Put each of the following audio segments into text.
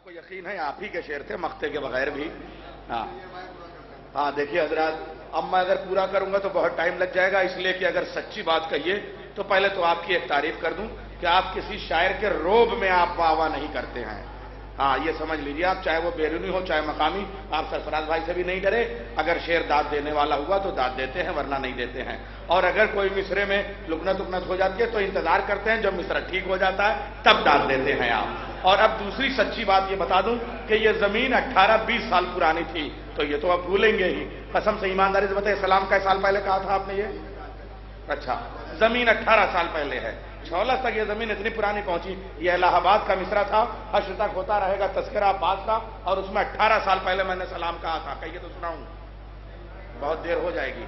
کو یقین ہے آپ ہی کے شعر تھے مقطع کے بغیر بھی. ہاں دیکھیے حضرات، اب میں اگر پورا کروں گا تو بہت ٹائم لگ جائے گا، اس لیے کہ اگر سچی بات کہیے تو پہلے تو آپ کی ایک تعریف کر دوں کہ آپ کسی شاعر کے روب میں آپ واہ واہ نہیں کرتے ہیں. ہاں یہ سمجھ لیجیے آپ، چاہے وہ بیرونی ہو چاہے مقامی، آپ سرفراز بھائی سے بھی نہیں ڈرے. اگر شعر داد دینے والا ہوا تو داد دیتے ہیں ورنہ نہیں دیتے ہیں. اور اگر کوئی مصرے میں لکنت اکنت ہو جاتی ہے تو انتظار کرتے ہیں جب مصرع ٹھیک ہو جاتا ہے تب داد دیتے ہیں آپ. اور اب دوسری سچی بات یہ بتا دوں کہ یہ زمین 18-20 سال پرانی تھی تو یہ تو اب بھولیں گے ہی. قسم سے ایمانداری سے بتائیں، اسلام کا سال پہلے کہا تھا آپ نے یہ؟ اچھا، زمین 18 سال پہلے ہے. چھولس تک یہ زمین اتنی پرانی پہنچی. یہ الہ آباد کا مصرع تھا، حشر تک ہوتا رہے گا تذکرہ عباس کا، اور اس میں 18 سال پہلے میں نے سلام کہا تھا. کہیے تو سناؤں؟ بہت دیر ہو جائے گی.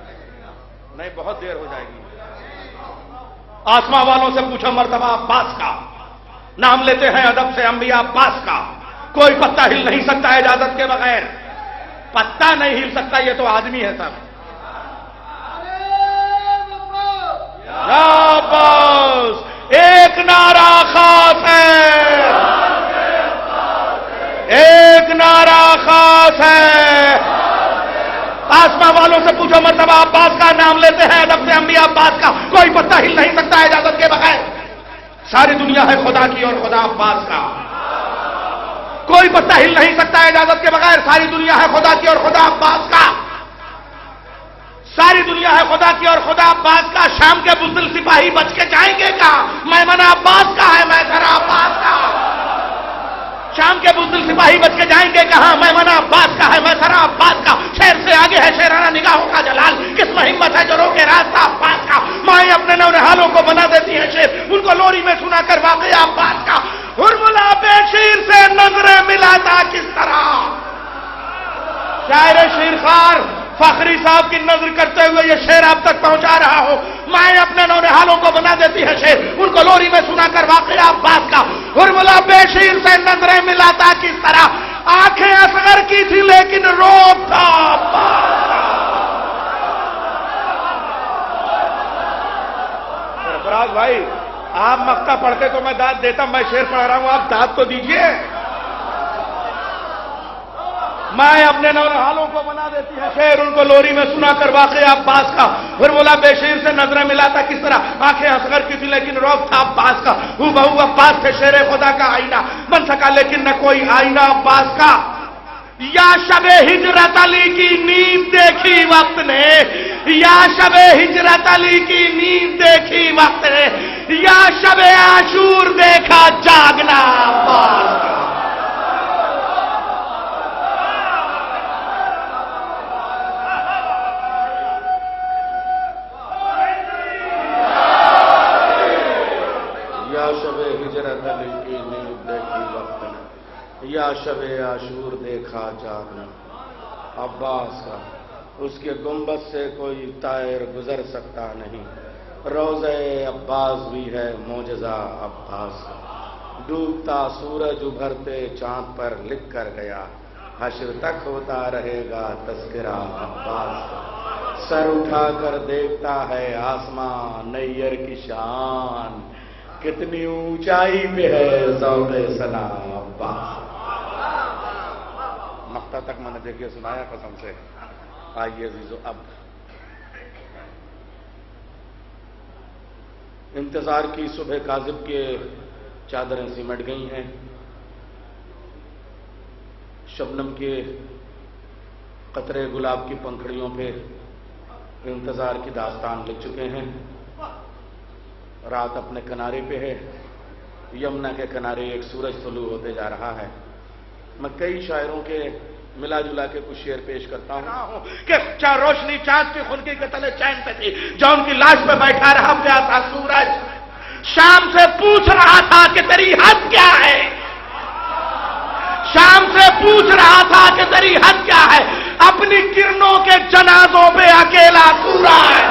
نہیں بہت دیر ہو جائے گی. آسماں والوں سے پوچھو مرتبہ عباس کا، نام لیتے ہیں ادب سے انبیاء عباس کا. کوئی پتہ ہل نہیں سکتا اجازت کے بغیر. پتہ نہیں ہل سکتا، یہ تو آدمی ہے سب. عباس ایک نعرہ خاص ہے، ایک نعرہ خاص ہے. آسماں والوں سے پوچھو مرتبہ عباس کا، نام لیتے ہیں ادب سے انبیاء عباس کا. کوئی پتہ ہل نہیں سکتا اجازت کے بغیر. ساری دنیا ہے خدا کی اور خدا عباس کا. کوئی پتہ ہل نہیں سکتا اجازت کے بغیر. ساری دنیا ہے خدا کی اور خدا عباس کا. ساری دنیا ہے خدا کی اور خدا عباس کا. شام کے بزدل سپاہی بچ کے جائیں گے کہاں؟ میمنہ عباس کا ہے، میسرہ عباس کا. شام کے بزدل سپاہی بچ کے جائیں گے کہاں؟ میمنہ عباس کا ہے، میسرہ عباس کا. شیر سے آگے ہے شیرانہ نگاہوں کا جلال. کس میں ہمت ہے جو روکے راستہ عباس کا؟ مائیں اپنے نونہالوں کو بنا دیتی ہیں شیر، ان کو لوری میں سنا کر واقعہ عباس کا. ہرملا بے شیر سے نظریں ملاتا کس طرح؟ شاعر شیرخوار فخری صاحب کی نظر کرتے ہوئے یہ شعر آپ تک پہنچا رہا ہو. مائیں اپنے نونہالوں کو بنا دیتی ہے شیر، ان کو لوری میں سنا کر واقعہ عباس کا. ہرملا بے شیر سے نظریں ملاتا کس طرح؟ آنکھیں اصغر کی تھی لیکن روب تھا عباس کا. سرفراز بھائی آپ مقطع پڑھتے تو میں داد دیتا، میں شعر پڑھ رہا ہوں، آپ داد تو دیجئے. مائیں اپنے نونہالوں کو بنا دیتی ہے شعر، ان کو لوری میں سنا کر واقعہ عباس کا. پھر بولا بے شیر سے نظریں ملاتا کس طرح؟ آنکھیں اصغر کی تھی لیکن روب تھا عباس کا. ہو بہو عباس تھے شیر خدا کا آئینہ، بن سکا لیکن نہ کوئی آئینہ عباس کا. یا شب ہجرت علی کی نیند دیکھی وقت نے، یا شب ہجرت علی کی نیند دیکھی وقت نے، یا شب عاشور دیکھا جاگنا عباس کا. یا شب عاشور دیکھا جاگنا عباس کا. اس کے گنبد سے کوئی طائر گزر سکتا نہیں. روضہ عباس بھی ہے معجزہ عباس کا. ڈوبتا سورج ابھرتے چاند پر لکھ کر گیا، حشر تک ہوتا رہے گا تذکرہ عباس کا. سر اٹھا کر دیکھتا ہے آسمان نیر کی شان، کتنی اونچائی پہ ہے ذوق ثنا عباس. مقطع تک میں نے دیکھیے سنایا قسم سے. آئیے عزیزو، اب انتظار کی صبح کاذب کے چادریں سمٹ گئی ہیں. شبنم کے قطرے گلاب کی پنکھڑیوں پہ انتظار کی داستان لکھ چکے ہیں. رات اپنے کنارے پہ ہے، یمنا کے کنارے ایک سورج طلوع ہوتے جا رہا ہے. میں کئی شاعروں کے ملا جلا کے کچھ شعر پیش کرتا ہوں کہ روشنی چاند کی خنکی کے تلے چین پہ تھی، جو ان کی لاش پہ بیٹھا رہا پیاسا سورج شام سے پوچھ رہا تھا کہ تیری حد کیا ہے. شام سے پوچھ رہا تھا کہ تیری حد کیا ہے. اپنی کرنوں کے جنازوں پہ اکیلا سورا ہے.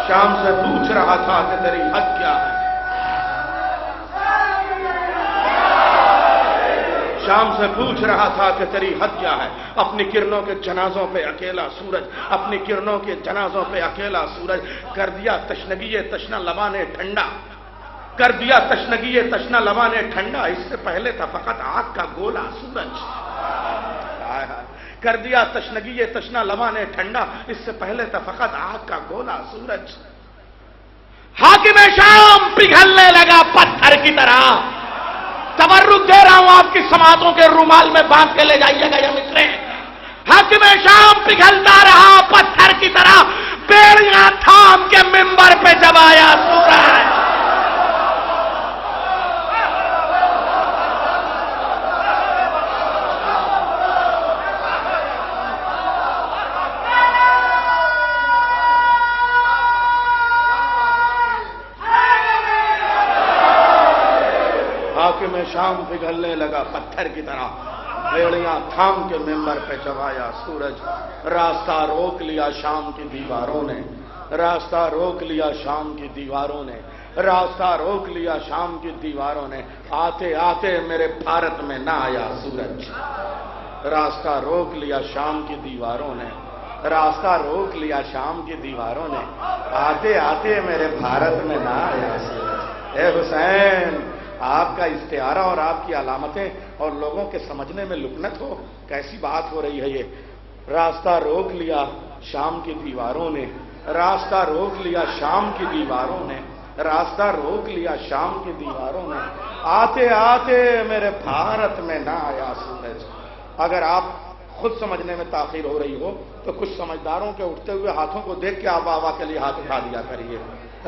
شام سے پوچھ رہا تھا کہ تیری حد کیا ہے. شام سے پوچھ رہا تھا کہ تیری حد کیا ہے، اپنی کرنوں کے جنازوں پہ اکیلا سورج، اپنی کرنوں کے جنازوں پہ اکیلا سورج، کر دیا تشنگی تشنا لباں نے ٹھنڈا، کر دیا تشنگی تشنا لباں نے ٹھنڈا، اس سے پہلے تھا فقط آگ کا گولا سورج، کر دیا تشنگی تشنا لباں نے ٹھنڈا، اس سے پہلے تھا فقط آگ کا گولا سورج۔ حاکم شام پگھلنے لگا پتھر کی طرح، تبرک دے رہا ہوں آپ کی سماعتوں کے رومال میں باندھ کے لے جائیے گا یا مصرے، حاکم شام پگھلتا رہا پتھر کی طرح، بیڑیاں تھام کے منبر پہ جب آیا سورج، حاکم شام پگھلنے لگا پتھر کی طرح، بیڑیاں تھام کے ممبر پہ جب آیا سورج، راستہ روک لیا شام کی دیواروں نے، راستہ روک لیا شام کی دیواروں نے، راستہ روک لیا شام کی دیواروں نے، آتے آتے میرے بھارت میں نہ آیا سورج، راستہ روک لیا شام کی دیواروں نے، راستہ روک لیا شام کی دیواروں نے، آتے آتے میرے بھارت میں نہ آیا سورج۔ اے حسین، آپ کا استعارہ اور آپ کی علامتیں اور لوگوں کے سمجھنے میں لکنت ہو، کیسی بات ہو رہی ہے یہ؟ راستہ روک لیا شام کی دیواروں نے، راستہ روک لیا شام کی دیواروں نے، راستہ روک لیا شام کی دیواروں نے، آتے آتے میرے بھارت میں نہ آیا سورج۔ اگر آپ خود سمجھنے میں تاخیر ہو رہی ہو تو کچھ سمجھداروں کے اٹھتے ہوئے ہاتھوں کو دیکھ کے آپ آوا کے لیے ہاتھ اٹھا دیا کریے۔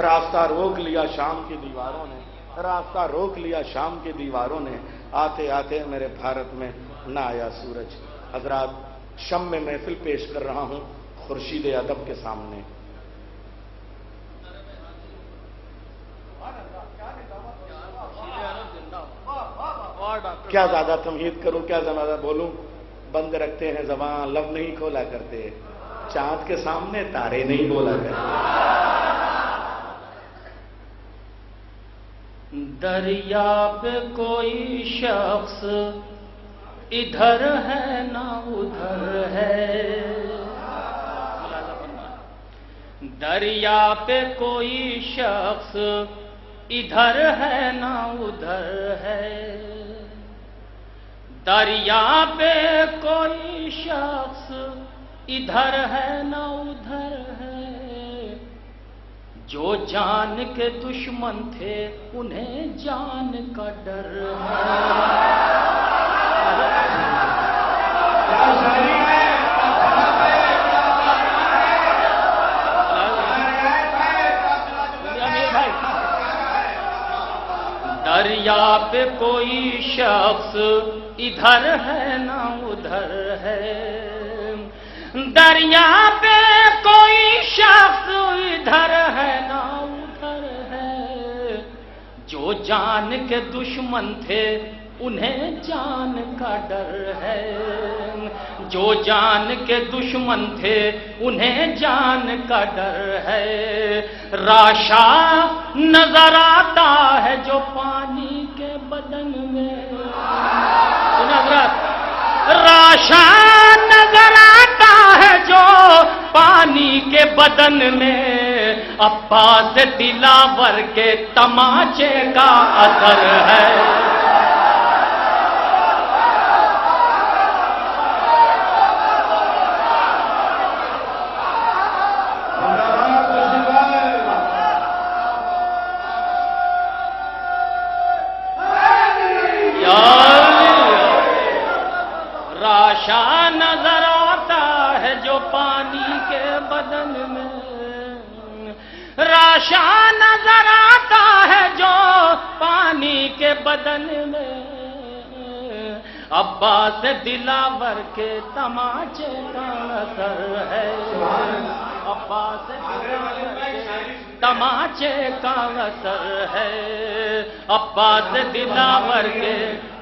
راستہ روک لیا شام کی دیواروں نے، راستہ روک لیا شام کی دیواروں نے، آتے آتے میرے بھارت میں نہ آیا سورج۔ حضرات، شم میں محفل پیش کر رہا ہوں خورشید ادب کے سامنے۔ کیا زیادہ تمہید کروں، کیا زیادہ بولوں؟ بند رکھتے ہیں زبان، لب نہیں کھولا کرتے، چاند کے سامنے تارے نہیں بولا کرتے۔ دریا پہ کوئی شخص ادھر ہے نہ ادھر ہے، دریا پہ کوئی شخص ادھر ہے نہ ادھر ہے، دریا پہ کوئی شخص ادھر ہے نہ ادھر ہے، جو جان کے دشمن تھے انہیں جان کا ڈر ہے۔ دریا پہ کوئی شخص ادھر ہے نہ ادھر ہے، دریا پہ کوئی شخص ادھر ہے نہ ادھر ہے، جو جان کے دشمن تھے انہیں جان کا ڈر ہے، جو جان کے دشمن تھے انہیں جان کا ڈر ہے، راشا نظر آتا ہے جو پانی کے بدن میں، راشا نظر آتا ہے جو پانی کے بدن میں، عباس دلاور کے تماچے کا اثر ہے۔ راشا نظر آتا ہے جو پانی کے بدن میں، راشا نظر آتا ہے جو پانی کے بدن میں، عباس دلاور کے تماچے کا اثر ہے، عباس دلاور کے تماچے کا اثر ہے، عباس دلاور کے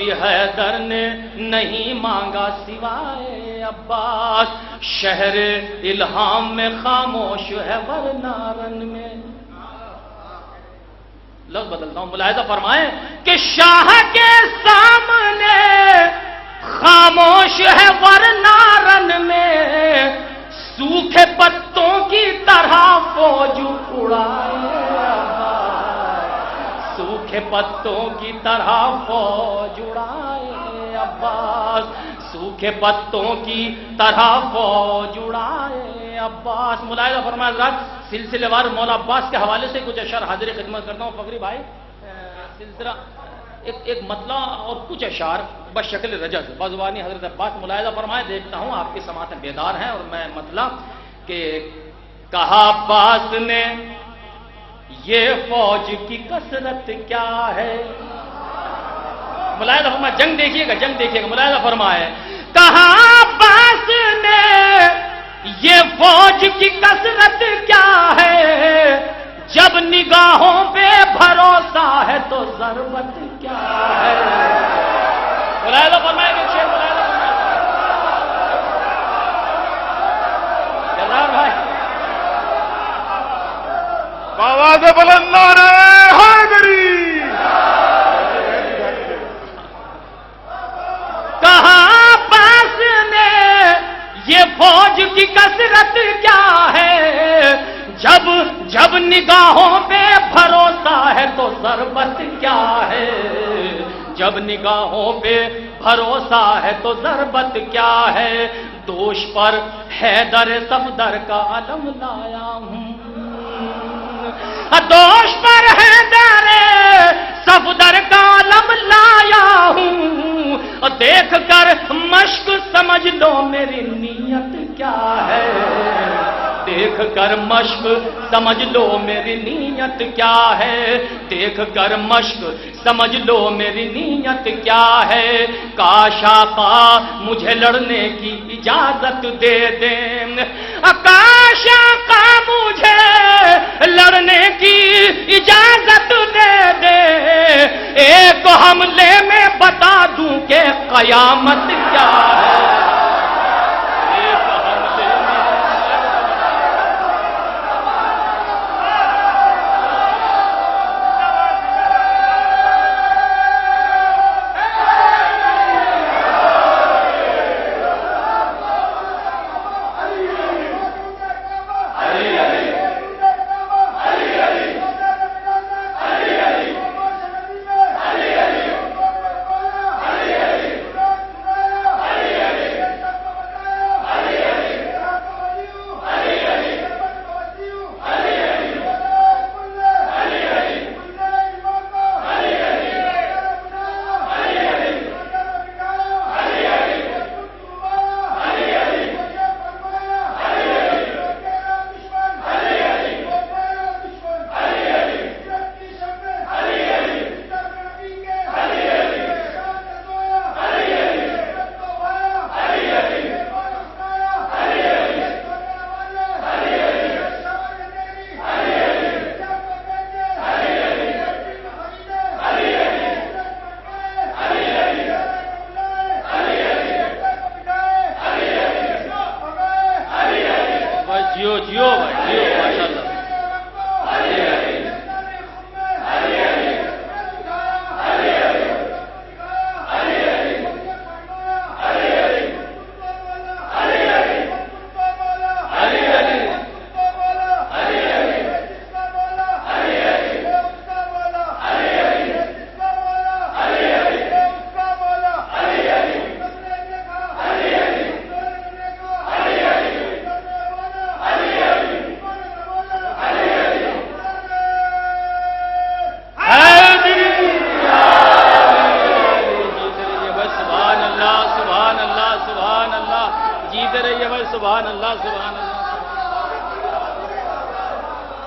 بھی حیدر نے نہیں مانگا سوائے عباس، شہر الہام میں خاموش ہے ورنہ رن میں. لفظ بدلتا ہوں، ملاحظہ فرمائیں کہ شاہ کے سامنے خاموش ہے ورنہ رن میں، سوکھے پتوں کی طرح فوج اڑائے، سوکھے پتوں کی طرح فوج اڑائے عباس، سوکھے پتوں کی طرح فوج اڑائے عباس. ملاحظہ فرمائے حضرات، سلسلے وار مولا عباس کے حوالے سے کچھ اشعار حاضر خدمت کرتا ہوں. فقری بھائی سلسلہ ایک مطلع اور کچھ اشعار بشکل رجز بزبانی حضرت عباس. ملاحظہ فرمائے، دیکھتا ہوں آپ کی سماعتیں بیدار ہیں اور میں مطلع کہ کہا عباس نے یہ فوج کی کثرت کیا ہے. ملاحظہ فرمائے، جنگ دیکھیے گا، جنگ دیکھیے گا. ملاحظہ فرمائے، کہا عباس نے یہ فوج کی کثرت کیا ہے، جب نگاہوں پہ بھروسہ ہے تو ضرورت کیا ہے. ملاحظہ فرمائے کہ شیخ ملاحظہ فرمائے جلال بھائی آواز بلند نعرہ حیدری. کہا عباس نے یہ فوج کی کثرت کیا ہے، جب نگاہوں پہ بھروسہ ہے تو ضربت کیا ہے، جب نگاہوں پہ بھروسہ ہے تو ضربت کیا ہے. دوش پر حیدر صفدر کا علم لایا ہوں، دوش پر حیدر صفدر کا علم لایا ہوں، دیکھ کر مشق سمجھ لو میری نیت کیا ہے، دیکھ کر مشق سمجھ لو میری نیت کیا ہے، دیکھ کر مشق سمجھ لو میری نیت کیا ہے. کاش آقا مجھے لڑنے کی اجازت دے دیں، کاش آقا مجھے لڑنے کی اجازت دے دے، ایک حملے میں بتا دوں کہ قیامت کیا ہے. سبحان اللہ سبحان اللہ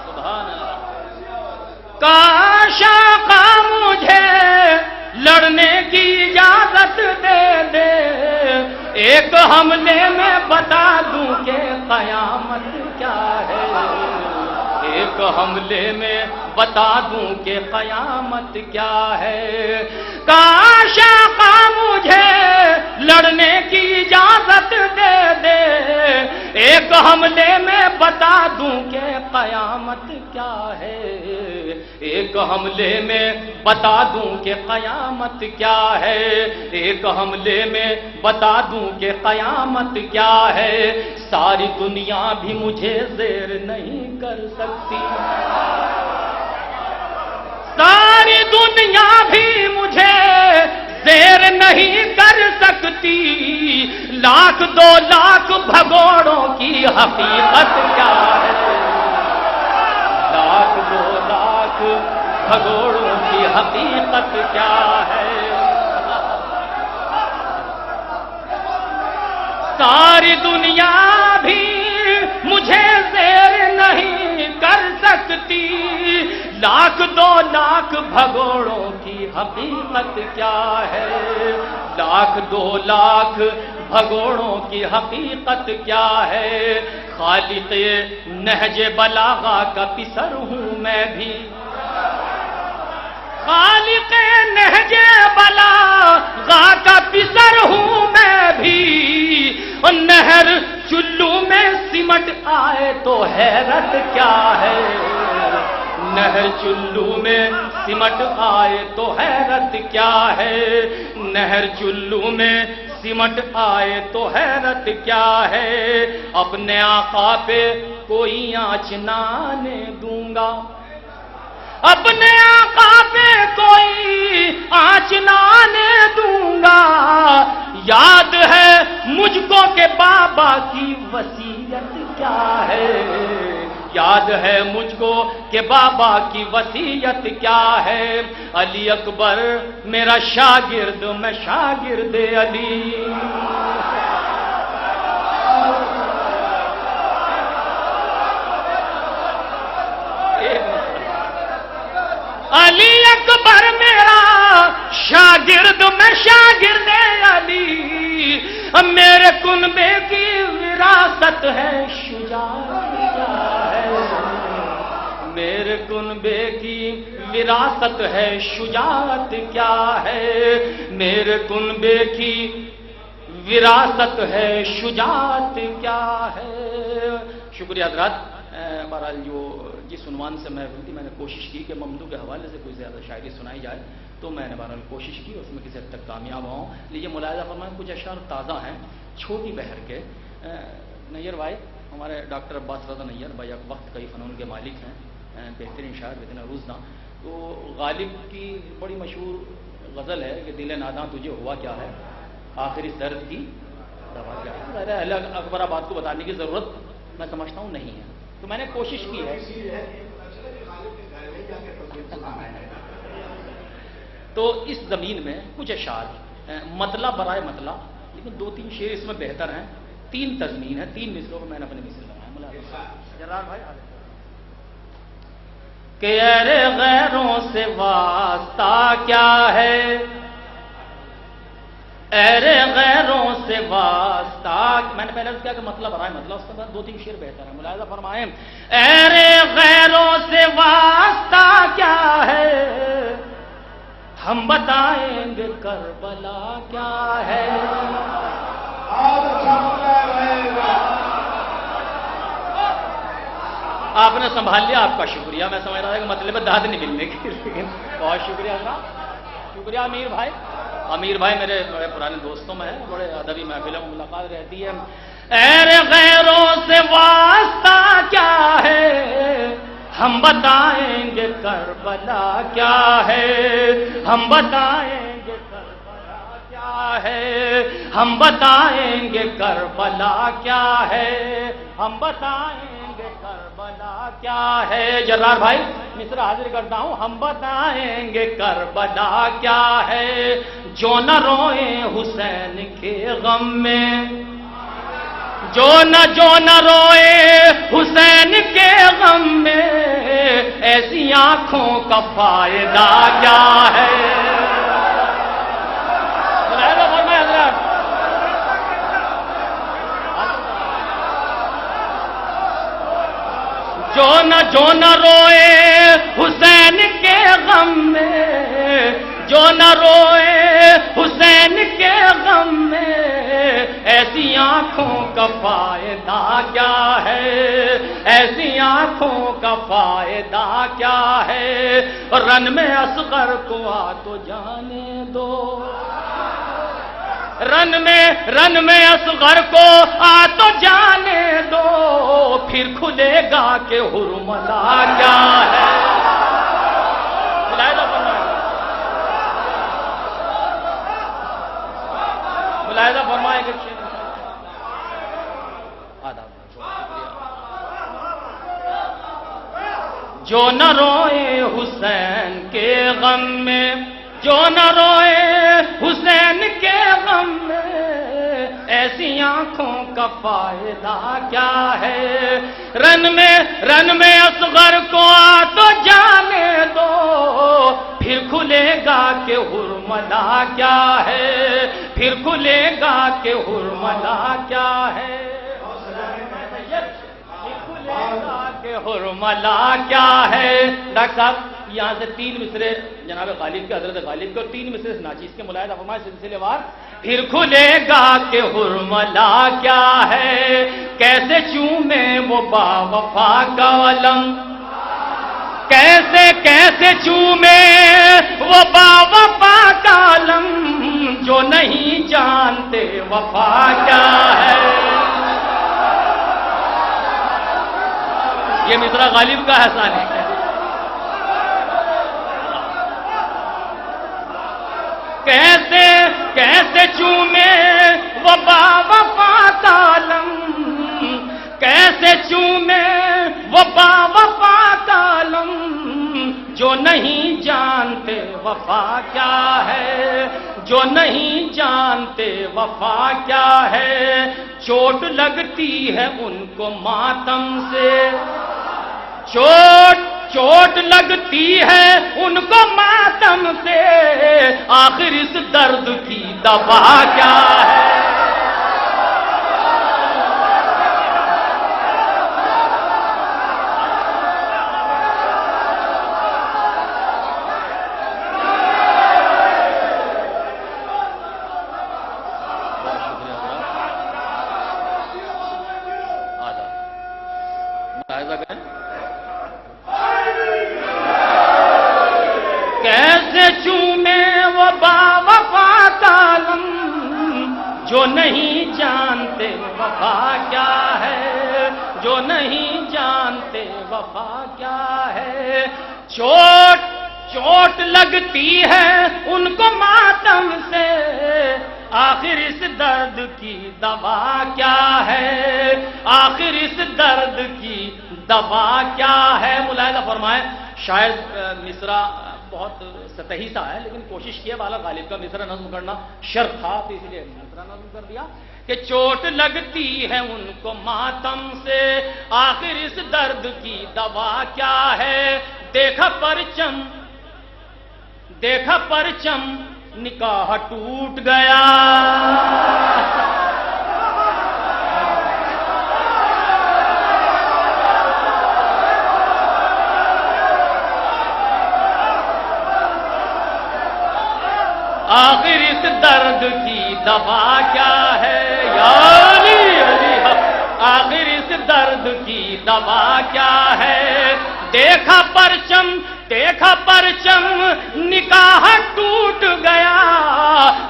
سبحان اللہ. کاش آقا مجھے لڑنے کی اجازت دے دے، ایک حملے میں بتا دوں کہ قیامت کیا ہے، ایک ایک حملے میں بتا دوں کہ قیامت کیا ہے۔ کاش آقا مجھے لڑنے کی اجازت دے دے، ایک حملے میں بتا دوں کہ قیامت کیا ہے، ایک حملے میں بتا دوں کہ قیامت کیا ہے، ایک حملے میں بتا دوں کہ قیامت کیا ہے، ساری دنیا بھی مجھے زیر نہیں کر سکتی، ساری دنیا بھی مجھے زیر نہیں کر سکتی، لاکھ دو لاکھ بھگوڑوں کی حقیقت کیا ہے، لاکھ دو لاکھ بھگوڑوں کی حقیقت کیا ہے، ساری دنیا بھی مجھے زیر نہیں کر سکتی، لاکھ دو لاکھ بھگوڑوں کی حقیقت کیا ہے، لاکھ دو لاکھ بھگوڑوں کی حقیقت کیا ہے، خالق نہج بلاغہ کا پسر ہوں میں بھی، خالق نہج بلاغہ کا پسر ہوں میں بھی، اور نہر چلو میں سمٹ آئے تو حیرت کیا ہے، نہر چلو میں سمٹ آئے تو حیرت کیا ہے، نہر چلو میں سمٹ آئے تو حیرت کیا ہے، اپنے آقا پہ کوئی آنچ نہ آنے دوں گا، اپنے آقا پہ کوئی آنچ نہ آنے دوں گا، یاد ہے مجھ کو کہ بابا کی وصیت کیا ہے، یاد ہے مجھ کو کہ بابا کی وصیت کیا ہے، علی اکبر میرا شاگرد میں شاگرد علی، علی اکبر میرا شاگرد میں شاگرد علی، میرے کنبے کی وراثت ہے شجاعت کیا ہے، میرے کنبے کی وراثت ہے شجاعت کیا ہے، میرے کنبے کی وراثت ہے شجاعت کیا ہے۔ شکریہ حضرات، بہرحال جو جس عنوان سے میں نے کوشش کی کہ ممدوح کے حوالے سے کوئی زیادہ شاعری سنائی جائے، تو میں نے بہرحال کوشش کی، اس میں کسی حد تک کامیاب ہوں۔ لیجیے ملاحظہ فرمائیں، کچھ اشعار تازہ ہیں چھوٹی بہر کے۔ نیّر بھائی، ہمارے ڈاکٹر عباس رضا نیّر بھائی وقت کئی فنون کے مالک ہیں، بہترین شاعر بدن روزنا، تو غالب کی بڑی مشہور غزل ہے کہ دل ناداں تجھے ہوا کیا ہے، آخر اس درد کی دوا کیا ہے۔ اہل اکبر آباد کو بتانے کی ضرورت میں سمجھتا ہوں نہیں ہے، تو میں نے کوشش کی ہے۔ تو اس زمین میں کچھ اشعار مطلع برائے مطلع، لیکن دو تین شعر اس میں بہتر ہیں، تین تضمین ہیں، تین مصروں کو میں نے اپنے مصر لگایا۔ جرار بھائی کہ ارے غیروں سے واسطہ کیا ہے، ارے غیروں سے واسطہ، میں نے پہلے کیا کہ مطلب برائے مطلب، اس کے بعد دو تین شعر بہتر ہیں، ملاحظہ فرمائیں۔ ارے غیروں سے واسطہ کیا ہے، ہم بتائیں گے کربلا کیا ہے، آپ نے سنبھال لیا، آپ کا شکریہ۔ میں سمجھ رہا تھا کہ مطلب داد نہیں ملنے کی، لیکن بہت شکریہ حضرات، شکریہ امیر بھائی۔ امیر بھائی میرے بڑے پرانے دوستوں میں ہیں، بڑے ادبی محفلوں میں ملاقات رہتی ہے۔ اے غیروں سے واسطہ کیا ہے، ہم بتائیں گے کربلا کیا ہے، ہم بتائیں گے کربلا کیا ہے، ہم بتائیں گے کربلا کیا ہے، ہم بتائیں گے کربلا کیا ہے۔ جرار بھائی مصر حاضر کرتا ہوں۔ ہم بتائیں گے کربلا کیا ہے، جو نہ روئیں حسین کے غم میں، جو نہ روئے حسین کے غم میں، ایسی آنکھوں کا فائدہ کیا ہے۔ جو نہ روئے حسین کے غم میں، جو نہ روئے حسین کے غم میں، ایسی آنکھوں کا فائدہ کیا ہے، ایسی آنکھوں کا فائدہ کیا ہے، رن میں اصغر کو آ تو جانے دو، رن میں اصغر کو آ تو جانے دو، پھر کھلے گا کہ حرملا کیا ہے۔ ملاحظہ فرمائے کہ جو نہ روئے حسین کے غم میں، جو نہ روئے حسین کے غم میں، ایسی آنکھوں کا فائدہ کیا ہے، رن میں اصغر کو آ تو جانے دو، پھر کھلے گا کہ حرملا کیا ہے، پھر کھلے گا کہ حرملا کیا ہے، کھلے گا کہ حرملا کیا ہے۔ ڈاکٹر صاحب یہاں سے 3 مصرے جناب غالب کے، حضرت غالب کے، اور 3 مصرے ناچیز کے ملاحظہ فرمائے سلسلے وار۔ پھر کھلے گا کہ حرملا کیا ہے، کیسے چومے وہ با وفا کا علم، کیسے کیسے چومے وہ با وفا کا علم، جو نہیں جانتے وفا کیا ہے۔ یہ مصرع غالب کا احسان ہے۔ کیسے کیسے چومے وہ با وفا کا علم، کیسے چومے وہ با وفا کا علم، جو نہیں جانتے وفا کیا ہے، جو نہیں جانتے وفا کیا ہے، چوٹ لگتی ہے ان کو ماتم سے، چوٹ لگتی ہے ان کو ماتم سے، آخر اس درد کی دوا کیا ہے۔ کیسے چومے وہ با وفا کا علم، جو نہیں جانتے وفا کیا ہے، جو نہیں جانتے وفا کیا ہے، چوٹ لگتی ہے ان کو ماتم سے، آخر اس درد کی دوا کیا ہے، آخر اس درد کی دوا کیا ہے۔ ملاحظہ فرمائے، شاید مصرع بہت سطحی سا ہے، لیکن کوشش کی ہے بالا غالب کا مصرع نظم کرنا شرط تھا، تو اس لیے مصرع نظم کر دیا کہ چوٹ لگتی ہے ان کو ماتم سے، آخر اس درد کی دوا کیا ہے، دیکھا پرچم نکاح ٹوٹ گیا، آخر اس درد کی دوا کیا ہے، یا علی آخر اس درد کی دوا کیا ہے، دیکھا پرچم نکاح ٹوٹ گیا،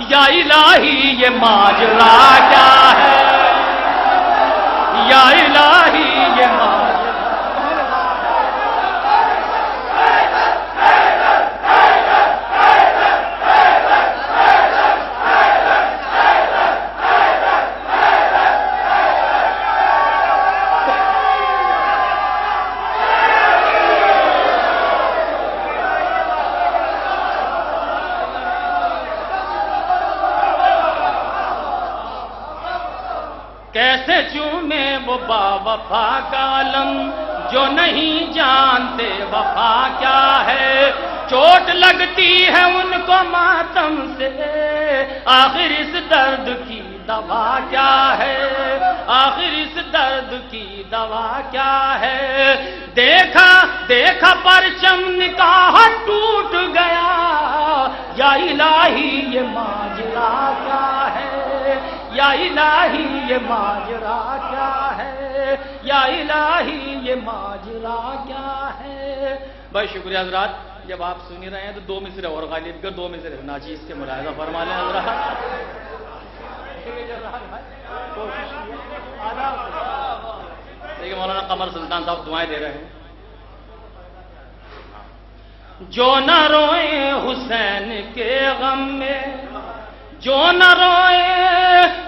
یا الہی یہ ماجرا کیا ہے، یا الہی یہ ماجرا۔ کیسے چومے وہ با وفا کا علم، جو نہیں جانتے وفا کیا ہے، چوٹ لگتی ہے ان کو ماتم سے، آخر اس درد کی دوا کیا ہے، آخر اس درد کی دوا کیا ہے؟ دیکھا دیکھا پرچم نکاح ٹوٹ گیا، یا الہی یہ ماجرا کیا ہے؟ یا الہی یہ ماجرا کیا ہے؟ یا الہی یہ ماجرا کیا ہے؟ بہت شکریہ حضرات. جب آپ سنی رہے ہیں تو دو مصرے اور غالب کر، دو مصرے ناچیز کے ملاحظہ فرما لیں حضرات. دیکھیے مولانا قمر سلطان صاحب دعائیں دے رہے ہیں. جو نہ روئے حسین کے غم میں، جو نہ روئے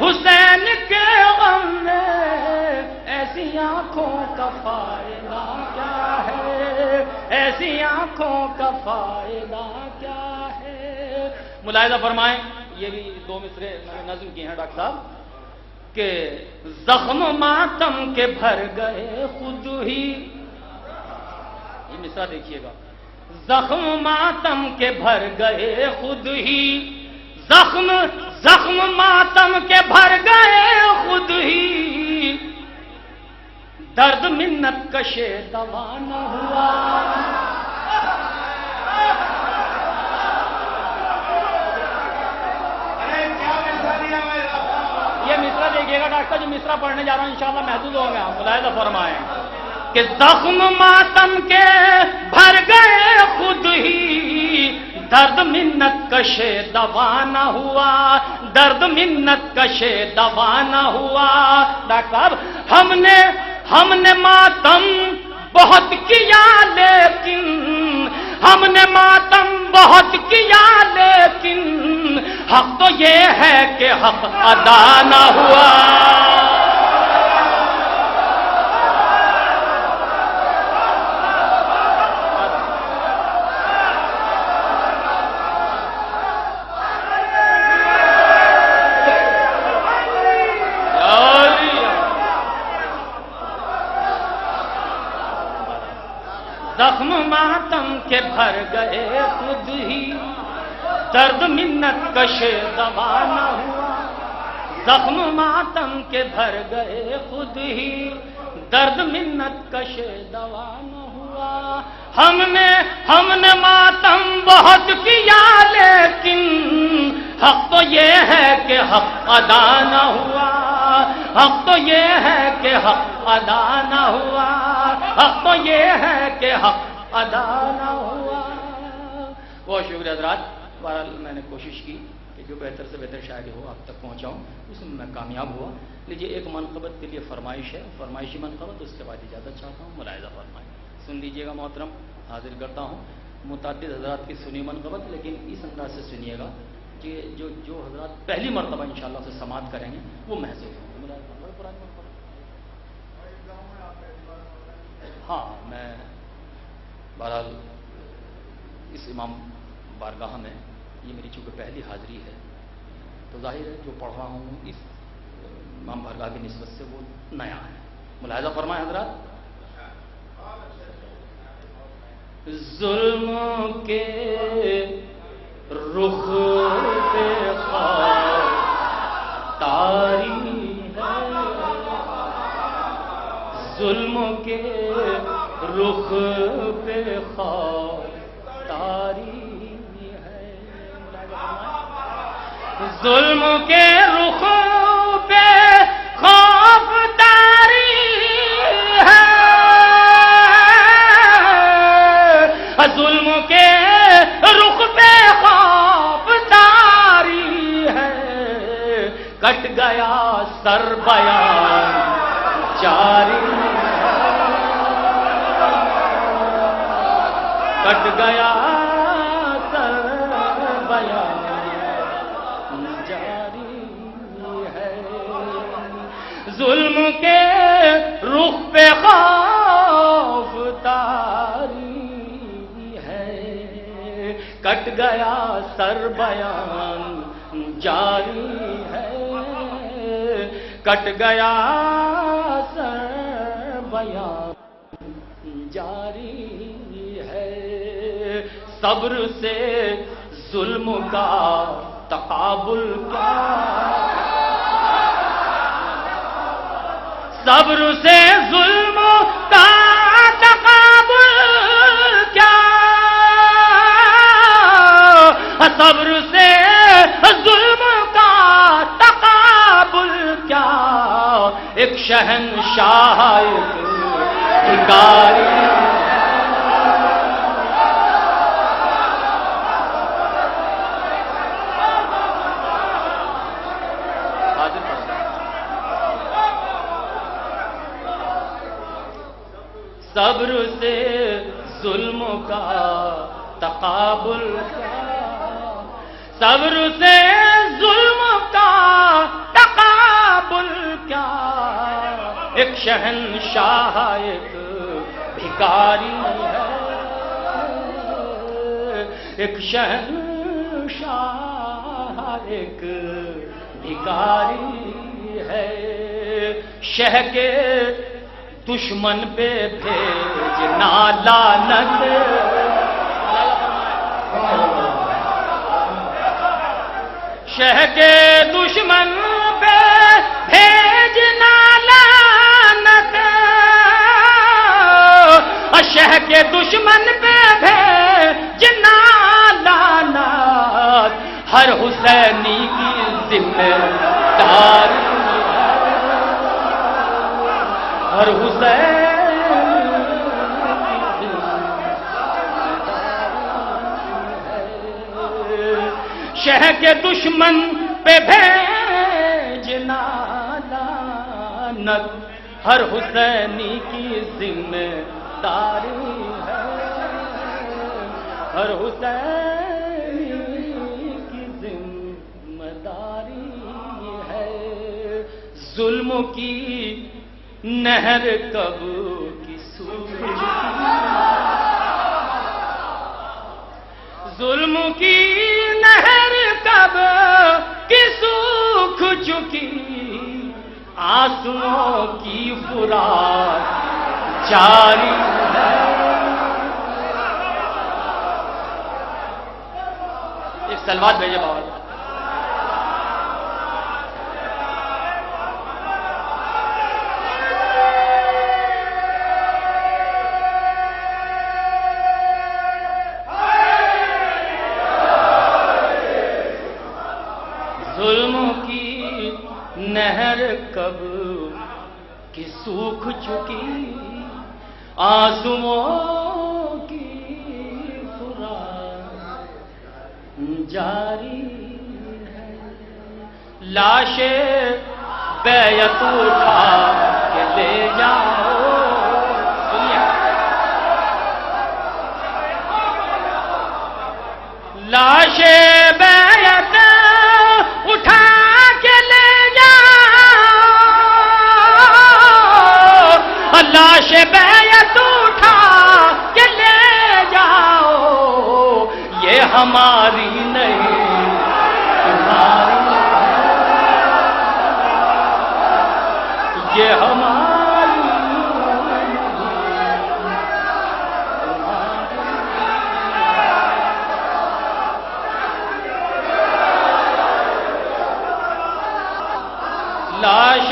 حسین کے غم میں، ایسی آنکھوں کا فائدہ کیا ہے؟ ایسی آنکھوں کا فائدہ کیا ہے؟ ملاحظہ فرمائیں، یہ بھی دو مصرے میں نے نظم کی ہیں ڈاکٹر صاحب، کہ زخم ماتم کے بھر گئے خود ہی. یہ مصرع دیکھیے گا. زخم ماتم کے بھر گئے خود ہی، زخم زخم ماتم کے بھر گئے خود ہی، درد منت کشے دوا نہ ہوا. یہ مصرع دیکھیے گا ڈاکٹر، جو مصرع پڑھنے جا رہا ہوں انشاءاللہ محدود ہوں گے. آپ ملاحظہ فرمائیں کہ زخم ماتم کے بھر گئے خود ہی، درد منت کشے دوا نہ ہوا، درد منت کشے دوا نہ ہوا. ڈاکٹر صاحب ہم نے ماتم بہت کیا، لیکن ہم نے ماتم بہت کیا، لیکن حق تو یہ ہے کہ حق ادا نہ ہوا. زخم ماتم کے بھر گئے خود ہی، درد منت کشے دوا نہ ہوا. زخم ماتم کے بھر گئے خود ہی، درد منت کشے دوا نہ ہوا. ہم نے ماتم بہت کیا، لیکن حق تو یہ ہے کہ حق ادا نہ ہوا. حق تو یہ ہے کہ حق ادا نہ ہوا. حق تو یہ ہے کہ حق ادا نہ ہوا. بہت شکریہ حضرات. بہرحال میں نے کوشش کی کہ جو بہتر سے بہتر شاعری ہو آپ تک پہنچاؤں، اس میں میں کامیاب ہوا. لیجیے ایک منقبت کے لیے فرمائش ہے، فرمائشی منقبت، اس کے بعد اجازت چاہتا ہوں. ملاحظہ فرمائیں، سن لیجیے گا محترم. حاضر کرتا ہوں متعدد حضرات کی سنی منقبت، لیکن اس انداز سے سنیے گا کہ جو حضرات پہلی مرتبہ انشاءاللہ سے سماعت کریں گے وہ محض ہوں. ہاں میں بہرحال اس امام بارگاہ میں یہ میری چونکہ پہلی حاضری ہے تو ظاہر ہے جو پڑھ رہا ہوں اس امام بارگاہ کی نسبت سے وہ نیا ہے. ملاحظہ فرمائیں حضرات. ظلم کے رخ پہ خاک تاری ہے، ظلم کے رخ پہ خاک تاری ہے. ظلم کے رخ پہ خوف تاری ہے، ظلم کے رخ پہ خوف تاری ہے. کٹ گیا سر بیان جاری ہے، کٹ گیا سر بیان جاری ہے. ظلم کے رخ پہ خوف تاری ہے، کٹ گیا سر بیان جاری ہے، کٹ گیا سر بیان جاری ہے. صبر سے ظلم کا تقابل کیا، صبر سے ظلم کا تقابل کیا، صبر سے ظلم کا تقابل کیا، ایک شہنشاہ ایک بھکاری، صبر سے ظلم کا تقابل کیا، صبر سے ظلم کا تقابل کیا، ایک شہنشاہ ایک بھکاری ہے، ایک شہنشاہ ایک بھکاری ہے، شہ کے دشمن پہ بھیجنا لعنت، شہ کے دشمن پہ بھیجنا لعنت، شہ کے دشمن پہ بھیجنا لعنت، ہر حسینی کی ذمہ داری، ہر حسین شہ کے دشمن پہ بھیجنا لعنت، ہر حسینی کی ذمہ داری ہے، ہر حسینی کی ذمہ داری ہے، ظلم کی نہر کب کی سوکھ چکی، ظلم کی نہر کب کی سوکھ چکی، آنسوؤں کی فرات جاری ہے، ایک سلوات بھیجے بابا، نہر کب کی سوکھ چکی، آنسوؤں کی فرات جاری ہے، لاش بیعت اٹھا کے لے جاؤ، لاش بیعت اٹھا کے لے لاش بیعت اٹھا کے لے جاؤ، یہ ہماری نہیں تمہاری، یہ ہماری لاش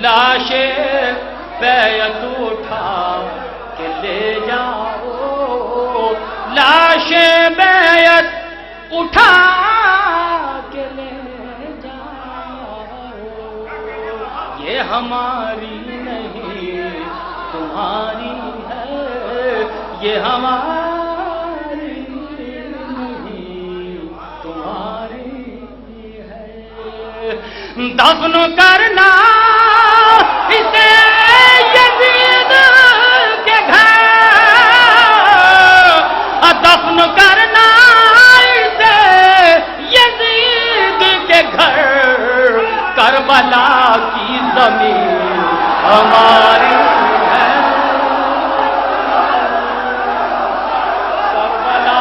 لاش بیعت اٹھا کے لے جاؤ، لاش بیعت اٹھا کے لے جاؤ، یہ ہماری نہیں تمہاری ہے، یہ ہماری نہیں تمہاری ہے، دفن کرنا اسے یزید کے گھر، دفن کرنا اسے یزید کے گھر، کربلا کی زمین ہماری ہے، کربلا